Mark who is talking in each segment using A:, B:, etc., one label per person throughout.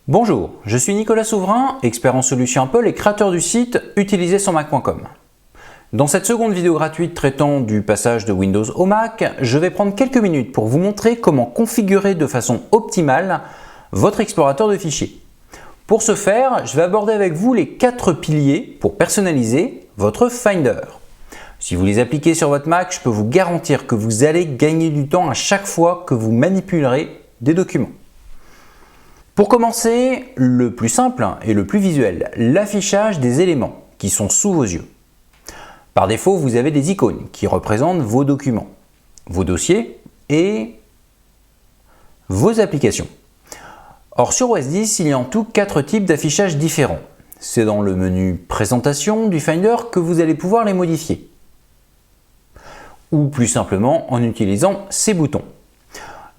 A: Bonjour, je suis Nicolas Souverain, expert en solutions Apple et créateur du site utiliser-son-mac.com. Dans cette seconde vidéo gratuite traitant du passage de Windows au Mac, je vais prendre quelques minutes pour vous montrer comment configurer de façon optimale votre explorateur de fichiers. Pour ce faire, je vais aborder avec vous les 4 piliers pour personnaliser votre Finder. Si vous les appliquez sur votre Mac, je peux vous garantir que vous allez gagner du temps à chaque fois que vous manipulerez des documents. Pour commencer, le plus simple et le plus visuel, l'affichage des éléments qui sont sous vos yeux. Par défaut, vous avez des icônes qui représentent vos documents, vos dossiers et vos applications. Or, sur OS X, il y a en tout 4 types d'affichage différents. C'est dans le menu Présentation du Finder que vous allez pouvoir les modifier. Ou plus simplement en utilisant ces boutons.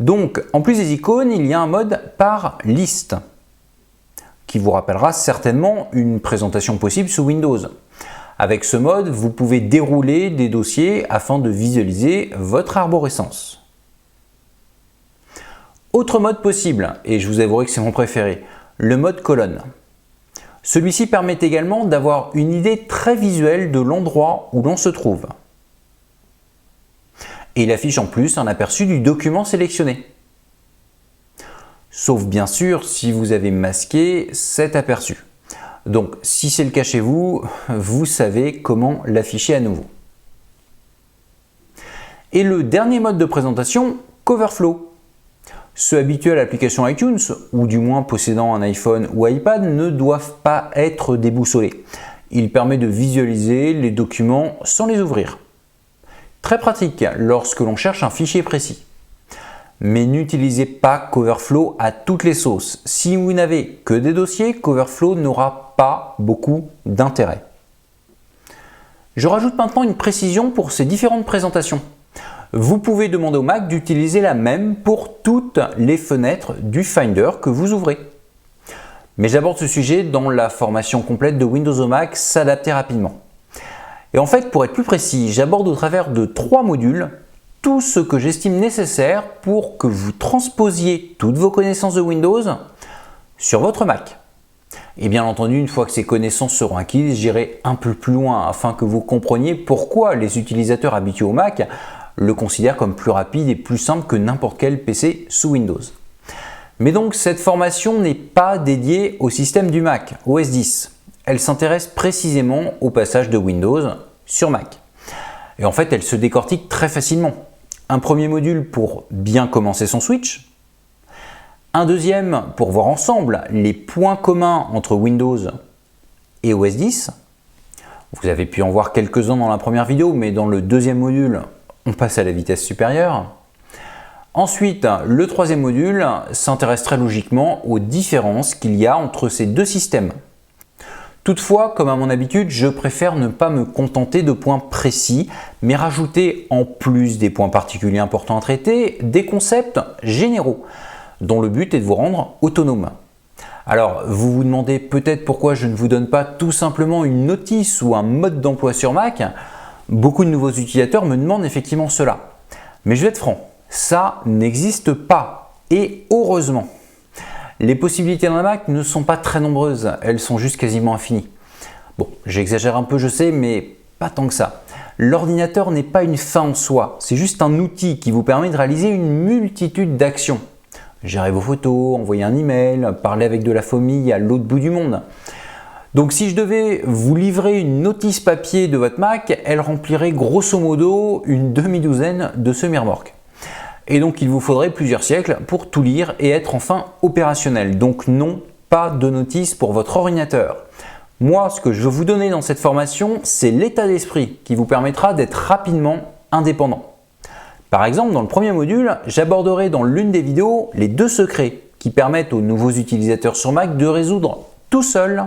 A: Donc, en plus des icônes, il y a un mode par liste qui vous rappellera certainement une présentation possible sous Windows. Avec ce mode, vous pouvez dérouler des dossiers afin de visualiser votre arborescence. Autre mode possible, et je vous avouerai que c'est mon préféré, le mode colonne. Celui-ci permet également d'avoir une idée très visuelle de l'endroit où l'on se trouve. Et il affiche en plus un aperçu du document sélectionné. Sauf bien sûr si vous avez masqué cet aperçu. Donc si c'est le cas chez vous, vous savez comment l'afficher à nouveau. Et le dernier mode de présentation, Coverflow. Ceux habitués à l'application iTunes, ou du moins possédant un iPhone ou iPad, ne doivent pas être déboussolés. Il permet de visualiser les documents sans les ouvrir. Très pratique lorsque l'on cherche un fichier précis. Mais n'utilisez pas Coverflow à toutes les sauces. Si vous n'avez que des dossiers, Coverflow n'aura pas beaucoup d'intérêt. Je rajoute maintenant une précision pour ces différentes présentations. Vous pouvez demander au Mac d'utiliser la même pour toutes les fenêtres du Finder que vous ouvrez. Mais j'aborde ce sujet dans la formation complète de Windows au Mac, s'adapter rapidement. Et en fait, pour être plus précis, j'aborde au travers de 3 modules tout ce que j'estime nécessaire pour que vous transposiez toutes vos connaissances de Windows sur votre Mac. Et bien entendu, une fois que ces connaissances seront acquises, j'irai un peu plus loin afin que vous compreniez pourquoi les utilisateurs habitués au Mac le considèrent comme plus rapide et plus simple que n'importe quel PC sous Windows. Mais donc, cette formation n'est pas dédiée au système du Mac, OS X. Elle s'intéresse précisément au passage de Windows sur Mac. Et en fait, elle se décortique très facilement. Un premier module pour bien commencer son switch. Un deuxième pour voir ensemble les points communs entre Windows et OS X. Vous avez pu en voir quelques-uns dans la première vidéo, mais dans le deuxième module, on passe à la vitesse supérieure. Ensuite, le troisième module s'intéresse très logiquement aux différences qu'il y a entre ces deux systèmes. Toutefois, comme à mon habitude, je préfère ne pas me contenter de points précis, mais rajouter en plus des points particuliers importants à traiter, des concepts généraux, dont le but est de vous rendre autonome. Alors, vous vous demandez peut-être pourquoi je ne vous donne pas tout simplement une notice ou un mode d'emploi sur Mac. Beaucoup de nouveaux utilisateurs me demandent effectivement cela. Mais je vais être franc, ça n'existe pas. Et heureusement. Les possibilités dans la Mac ne sont pas très nombreuses, elles sont juste quasiment infinies. Bon, j'exagère un peu, je sais, mais pas tant que ça. L'ordinateur n'est pas une fin en soi, c'est juste un outil qui vous permet de réaliser une multitude d'actions. Gérer vos photos, envoyer un email, parler avec de la famille à l'autre bout du monde. Donc si je devais vous livrer une notice papier de votre Mac, elle remplirait grosso modo une demi-douzaine de semi-remorques. Et donc il vous faudrait plusieurs siècles pour tout lire et être enfin opérationnel. Donc non, pas de notice pour votre ordinateur. Moi, ce que je veux vous donner dans cette formation, c'est l'état d'esprit qui vous permettra d'être rapidement indépendant. Par exemple, dans le premier module, j'aborderai dans l'une des vidéos les 2 secrets qui permettent aux nouveaux utilisateurs sur Mac de résoudre tout seuls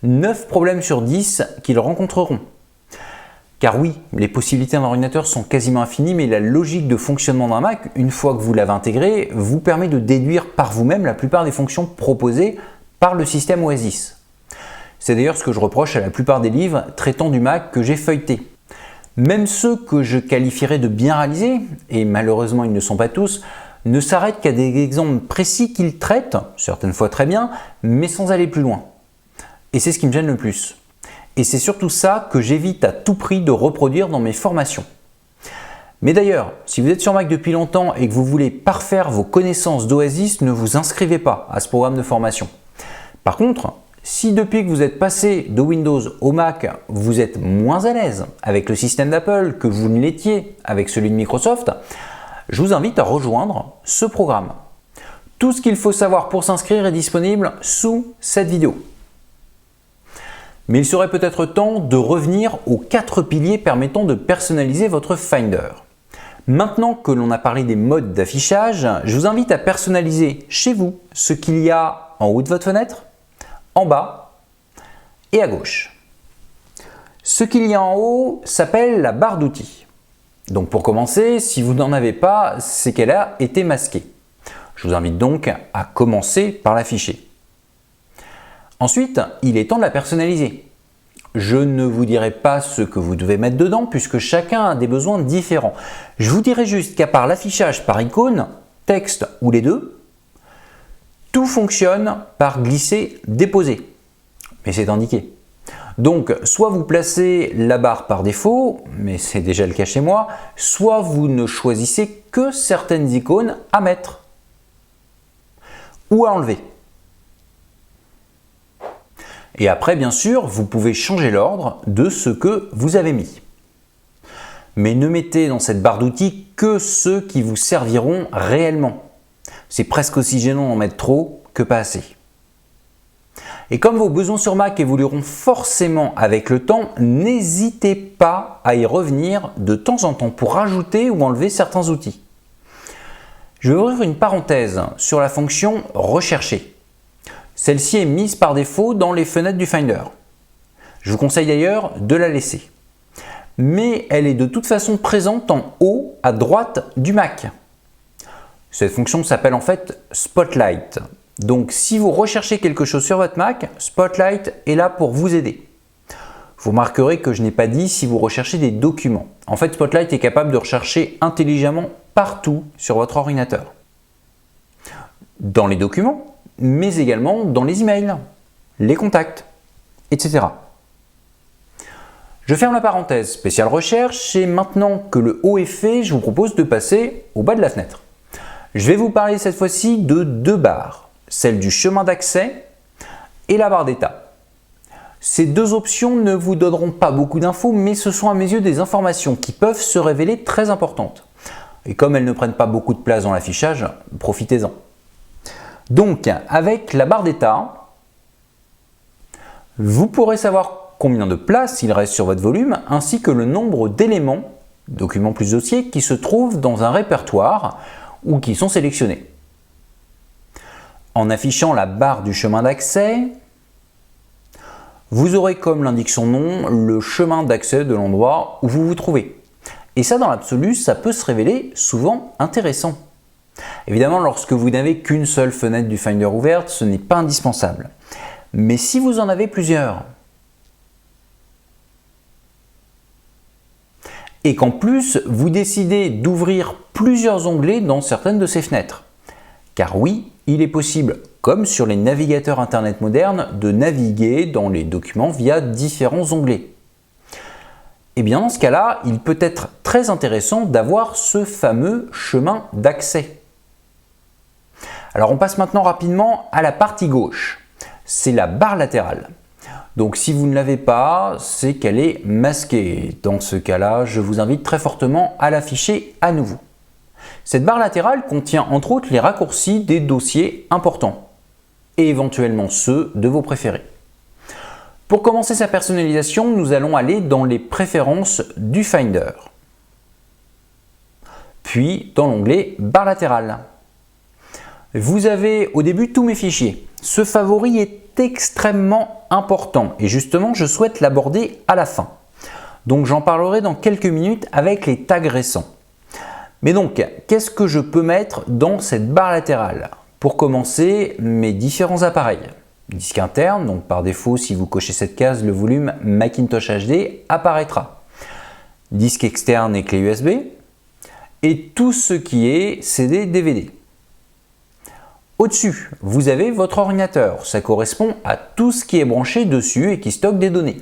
A: 9 problèmes sur 10 qu'ils rencontreront. Car oui, les possibilités d'un ordinateur sont quasiment infinies, mais la logique de fonctionnement d'un Mac, une fois que vous l'avez intégré, vous permet de déduire par vous-même la plupart des fonctions proposées par le système OS X. C'est d'ailleurs ce que je reproche à la plupart des livres traitant du Mac que j'ai feuilletés. Même ceux que je qualifierais de bien réalisés, et malheureusement ils ne sont pas tous, ne s'arrête qu'à des exemples précis qu'il traite, certaines fois très bien, mais sans aller plus loin. Et c'est ce qui me gêne le plus. Et c'est surtout ça que j'évite à tout prix de reproduire dans mes formations. Mais d'ailleurs, si vous êtes sur Mac depuis longtemps et que vous voulez parfaire vos connaissances d'Oasis, ne vous inscrivez pas à ce programme de formation. Par contre, si depuis que vous êtes passé de Windows au Mac, vous êtes moins à l'aise avec le système d'Apple que vous ne l'étiez avec celui de Microsoft, je vous invite à rejoindre ce programme. Tout ce qu'il faut savoir pour s'inscrire est disponible sous cette vidéo. Mais il serait peut-être temps de revenir aux 4 piliers permettant de personnaliser votre Finder. Maintenant que l'on a parlé des modes d'affichage, je vous invite à personnaliser chez vous ce qu'il y a en haut de votre fenêtre, en bas et à gauche. Ce qu'il y a en haut s'appelle la barre d'outils. Donc pour commencer, si vous n'en avez pas, c'est qu'elle a été masquée. Je vous invite donc à commencer par l'afficher. Ensuite, il est temps de la personnaliser. Je ne vous dirai pas ce que vous devez mettre dedans puisque chacun a des besoins différents. Je vous dirai juste qu'à part l'affichage par icône, texte ou les deux, tout fonctionne par glisser-déposer. Mais c'est indiqué. Donc, soit vous placez la barre par défaut, mais c'est déjà le cas chez moi, soit vous ne choisissez que certaines icônes à mettre ou à enlever. Et après, bien sûr, vous pouvez changer l'ordre de ce que vous avez mis. Mais ne mettez dans cette barre d'outils que ceux qui vous serviront réellement. C'est presque aussi gênant d'en mettre trop que pas assez. Et comme vos besoins sur Mac évolueront forcément avec le temps, n'hésitez pas à y revenir de temps en temps pour rajouter ou enlever certains outils. Je vais ouvrir une parenthèse sur la fonction « Rechercher ». Celle-ci est mise par défaut dans les fenêtres du Finder. Je vous conseille d'ailleurs de la laisser. Mais elle est de toute façon présente en haut à droite du Mac. Cette fonction s'appelle en fait Spotlight. Donc si vous recherchez quelque chose sur votre Mac, Spotlight est là pour vous aider. Vous remarquerez que je n'ai pas dit si vous recherchez des documents. En fait, Spotlight est capable de rechercher intelligemment partout sur votre ordinateur. Dans les documents, mais également dans les emails, les contacts, etc. Je ferme la parenthèse spéciale recherche et maintenant que le haut est fait, je vous propose de passer au bas de la fenêtre. Je vais vous parler cette fois-ci de 2 barres, celle du chemin d'accès et la barre d'état. Ces 2 options ne vous donneront pas beaucoup d'infos, mais ce sont à mes yeux des informations qui peuvent se révéler très importantes. Et comme elles ne prennent pas beaucoup de place dans l'affichage, profitez-en. Donc, avec la barre d'état, vous pourrez savoir combien de place il reste sur votre volume, ainsi que le nombre d'éléments, documents plus dossiers, qui se trouvent dans un répertoire ou qui sont sélectionnés. En affichant la barre du chemin d'accès, vous aurez, comme l'indique son nom, le chemin d'accès de l'endroit où vous vous trouvez. Et ça, dans l'absolu, ça peut se révéler souvent intéressant. Évidemment, lorsque vous n'avez qu'une seule fenêtre du Finder ouverte, ce n'est pas indispensable. Mais si vous en avez plusieurs, et qu'en plus, vous décidez d'ouvrir plusieurs onglets dans certaines de ces fenêtres, car oui, il est possible, comme sur les navigateurs Internet modernes, de naviguer dans les documents via différents onglets. Et bien dans ce cas-là, il peut être très intéressant d'avoir ce fameux chemin d'accès. Alors on passe maintenant rapidement à la partie gauche. C'est la barre latérale. Donc si vous ne l'avez pas, c'est qu'elle est masquée. Dans ce cas-là, je vous invite très fortement à l'afficher à nouveau. Cette barre latérale contient entre autres les raccourcis des dossiers importants et éventuellement ceux de vos préférés. Pour commencer sa personnalisation, nous allons aller dans les préférences du Finder, puis dans l'onglet barre latérale. Vous avez au début tous mes fichiers. Ce favori est extrêmement important et justement je souhaite l'aborder à la fin. Donc j'en parlerai dans quelques minutes avec les tags récents. Mais donc, qu'est-ce que je peux mettre dans cette barre latérale? Pour commencer, mes différents appareils. Disque interne, donc par défaut, si vous cochez cette case, le volume Macintosh HD apparaîtra. Disque externe et clé USB. et tout ce qui est CD-DVD. Au-dessus, vous avez votre ordinateur. Ça correspond à tout ce qui est branché dessus et qui stocke des données.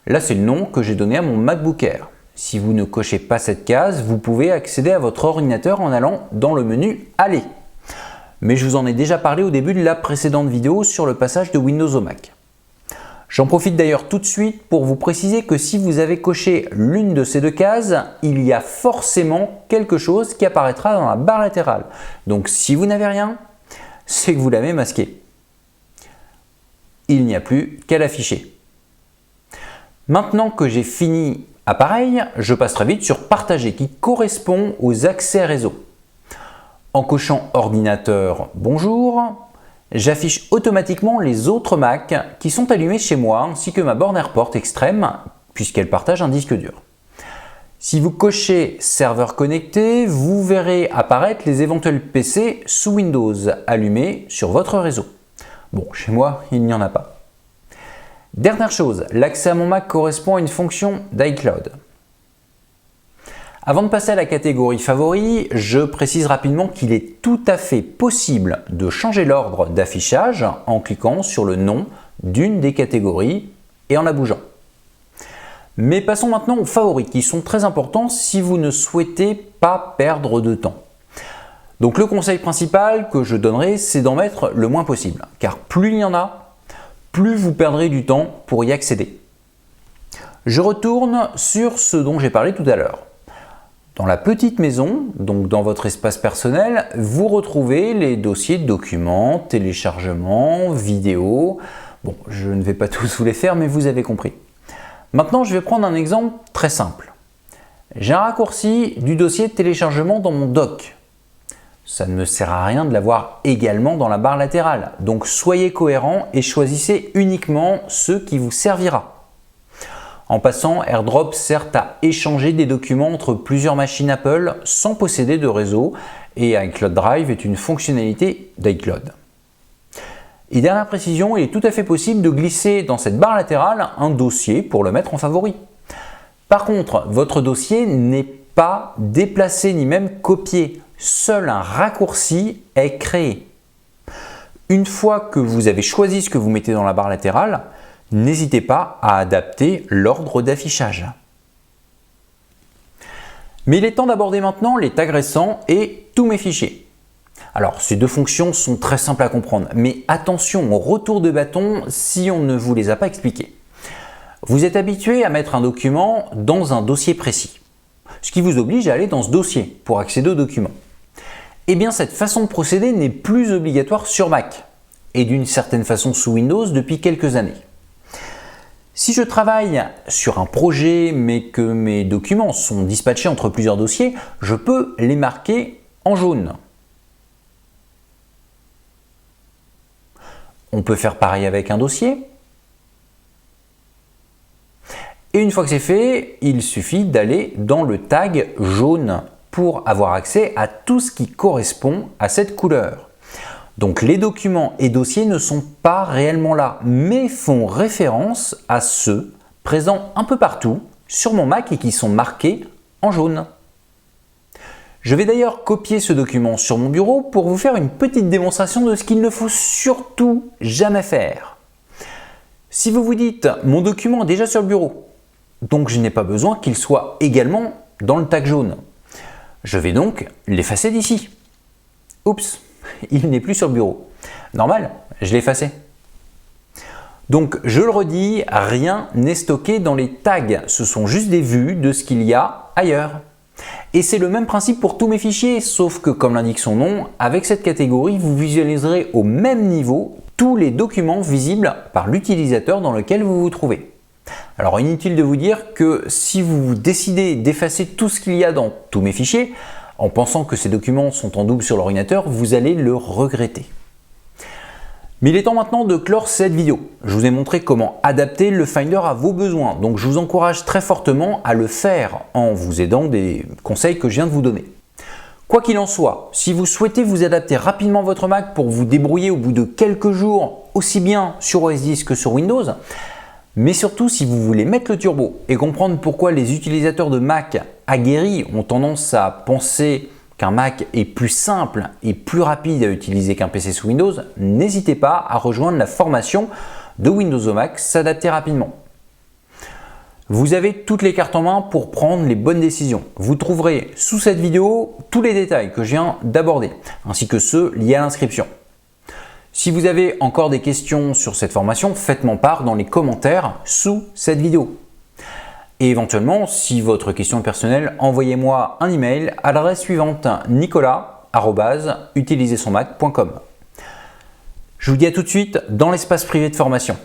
A: Là, c'est le nom que j'ai donné à mon MacBook Air. Si vous ne cochez pas cette case, vous pouvez accéder à votre ordinateur en allant dans le menu « Aller ». Mais je vous en ai déjà parlé au début de la précédente vidéo sur le passage de Windows au Mac. J'en profite d'ailleurs tout de suite pour vous préciser que si vous avez coché l'une de ces deux cases, il y a forcément quelque chose qui apparaîtra dans la barre latérale. Donc si vous n'avez rien, c'est que vous l'avez masqué. Il n'y a plus qu'à l'afficher. Maintenant que j'ai fini Appareil, je passe très vite sur Partager qui correspond aux accès réseau. En cochant Ordinateur, bonjour, j'affiche automatiquement les autres Mac qui sont allumés chez moi ainsi que ma borne AirPort extrême puisqu'elle partage un disque dur. Si vous cochez Serveur connecté, vous verrez apparaître les éventuels PC sous Windows allumés sur votre réseau. Bon, chez moi, il n'y en a pas. Dernière chose, l'accès à mon Mac correspond à une fonction d'iCloud. Avant de passer à la catégorie favoris, je précise rapidement qu'il est tout à fait possible de changer l'ordre d'affichage en cliquant sur le nom d'une des catégories et en la bougeant. Mais passons maintenant aux favoris qui sont très importants si vous ne souhaitez pas perdre de temps. Donc le conseil principal que je donnerai, c'est d'en mettre le moins possible, car plus il y en a, plus vous perdrez du temps pour y accéder. Je retourne sur ce dont j'ai parlé tout à l'heure. Dans la petite maison, donc dans votre espace personnel, vous retrouvez les dossiers de documents, téléchargements, vidéos. Bon, je ne vais pas tous vous les faire, mais vous avez compris. Maintenant, je vais prendre un exemple très simple. J'ai un raccourci du dossier de téléchargement dans mon dock. Ça ne me sert à rien de l'avoir également dans la barre latérale. Donc soyez cohérent et choisissez uniquement ce qui vous servira. En passant, AirDrop sert à échanger des documents entre plusieurs machines Apple sans posséder de réseau et iCloud Drive est une fonctionnalité d'iCloud. Et dernière précision, il est tout à fait possible de glisser dans cette barre latérale un dossier pour le mettre en favori. Par contre, votre dossier n'est pas déplacé ni même copié. Seul un raccourci est créé. Une fois que vous avez choisi ce que vous mettez dans la barre latérale, n'hésitez pas à adapter l'ordre d'affichage. Mais il est temps d'aborder maintenant les tags récents et tous mes fichiers. Alors, ces deux fonctions sont très simples à comprendre, mais attention au retour de bâton si on ne vous les a pas expliquées. Vous êtes habitué à mettre un document dans un dossier précis, ce qui vous oblige à aller dans ce dossier pour accéder au document. Eh bien, cette façon de procéder n'est plus obligatoire sur Mac et d'une certaine façon sous Windows depuis quelques années. Si je travaille sur un projet mais que mes documents sont dispatchés entre plusieurs dossiers, je peux les marquer en jaune. On peut faire pareil avec un dossier. Et une fois que c'est fait, il suffit d'aller dans le tag jaune pour avoir accès à tout ce qui correspond à cette couleur. Donc les documents et dossiers ne sont pas réellement là, mais font référence à ceux présents un peu partout sur mon Mac et qui sont marqués en jaune. Je vais d'ailleurs copier ce document sur mon bureau pour vous faire une petite démonstration de ce qu'il ne faut surtout jamais faire. Si vous vous dites « mon document est déjà sur le bureau, donc je n'ai pas besoin qu'il soit également dans le tag jaune », je vais donc l'effacer d'ici. Oups, il n'est plus sur le bureau. Normal, je l'ai effacé. Donc je le redis, rien n'est stocké dans les tags, ce sont juste des vues de ce qu'il y a ailleurs. Et c'est le même principe pour tous mes fichiers, sauf que comme l'indique son nom, avec cette catégorie, vous visualiserez au même niveau tous les documents visibles par l'utilisateur dans lequel vous vous trouvez. Alors inutile de vous dire que si vous décidez d'effacer tout ce qu'il y a dans tous mes fichiers, en pensant que ces documents sont en double sur l'ordinateur, vous allez le regretter. Mais il est temps maintenant de clore cette vidéo. Je vous ai montré comment adapter le Finder à vos besoins, donc je vous encourage très fortement à le faire en vous aidant des conseils que je viens de vous donner. Quoi qu'il en soit, si vous souhaitez vous adapter rapidement à votre Mac pour vous débrouiller au bout de quelques jours, aussi bien sur OS X que sur Windows, Mais surtout, si vous voulez mettre le turbo et comprendre pourquoi les utilisateurs de Mac aguerris ont tendance à penser qu'un Mac est plus simple et plus rapide à utiliser qu'un PC sous Windows, n'hésitez pas à rejoindre la formation de Windows au Mac s'adapter rapidement. Vous avez toutes les cartes en main pour prendre les bonnes décisions. Vous trouverez sous cette vidéo tous les détails que je viens d'aborder, ainsi que ceux liés à l'inscription. Si vous avez encore des questions sur cette formation, faites-m'en part dans les commentaires sous cette vidéo. Et éventuellement, si votre question est personnelle, envoyez-moi un email à l'adresse suivante nicolas@utilisersonmac.com. Je vous dis à tout de suite dans l'espace privé de formation.